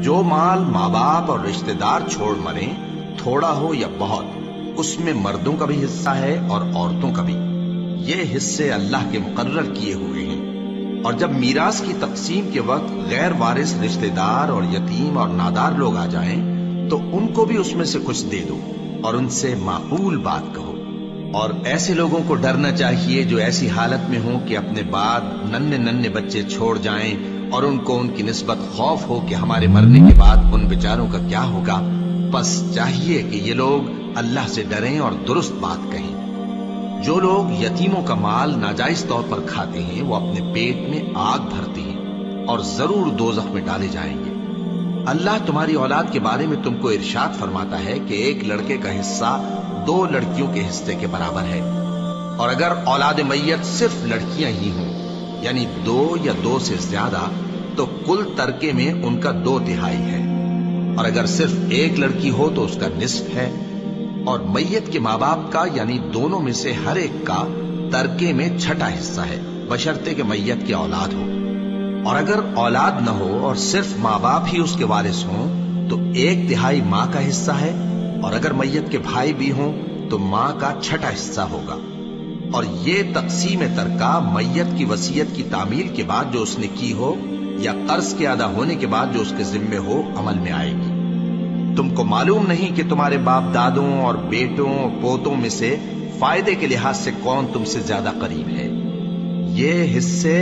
جو مال ماں باپ اور رشتہ دار چھوڑ مریں، تھوڑا ہو یا بہت، اس میں مردوں کا بھی حصہ ہے اور عورتوں کا بھی۔ یہ حصے اللہ کے مقرر کیے ہوئے ہیں۔ اور جب میراث کی تقسیم کے وقت غیر وارث رشتہ دار اور یتیم اور نادار لوگ آ جائیں تو ان کو بھی اس میں سے کچھ دے دو اور ان سے معقول بات کہو۔ اور ایسے لوگوں کو ڈرنا چاہیے جو ایسی حالت میں ہوں کہ اپنے بعد ننھے بچے چھوڑ جائیں اور ان کو ان کی نسبت خوف ہو کہ ہمارے مرنے کے بعد ان بیچاروں کا کیا ہوگا۔ پس چاہیے کہ یہ لوگ اللہ سے ڈریں اور درست بات کہیں۔ جو لوگ یتیموں کا مال ناجائز طور پر کھاتے ہیں وہ اپنے پیٹ میں آگ بھرتے ہیں اور ضرور دوزخ میں ڈالے جائیں گے۔ اللہ تمہاری اولاد کے بارے میں تم کو ارشاد فرماتا ہے کہ ایک لڑکے کا حصہ 2 لڑکیوں کے حصے کے برابر ہے، اور اگر اولاد میت صرف لڑکیاں ہی ہوں یعنی 2 یا 2 سے زیادہ تو کل ترکے میں ان کا 2/3 ہے، اور اگر صرف ایک لڑکی ہو تو اس کا نصف ہے، اور میت کے ماں باپ کا یعنی دونوں میں سے ہر ایک کا ترکے میں 6واں حصہ ہے، بشرطے کہ میت کی اولاد ہو۔ اور اگر اولاد نہ ہو اور صرف ماں باپ ہی اس کے وارث ہوں تو 1/3 ماں کا حصہ ہے، اور اگر میت کے بھائی بھی ہوں تو ماں کا 6واں حصہ ہوگا۔ اور یہ تقسیم ترکہ میت کی وصیت کی تعمیل کے بعد جو اس نے کی ہو یا قرض کے ادا ہونے کے بعد جو اس کے ذمے ہو عمل میں آئے گی۔ تم کو معلوم نہیں کہ تمہارے باپ دادوں اور بیٹوں اور پوتوں میں سے فائدے کے لحاظ سے کون تم سے زیادہ قریب ہے۔ یہ حصے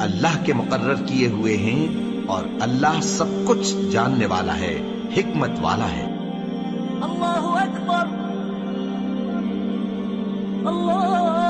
اللہ کے مقرر کیے ہوئے ہیں اور اللہ سب کچھ جاننے والا ہے، حکمت والا ہے۔ اللہ اکبر، اللہ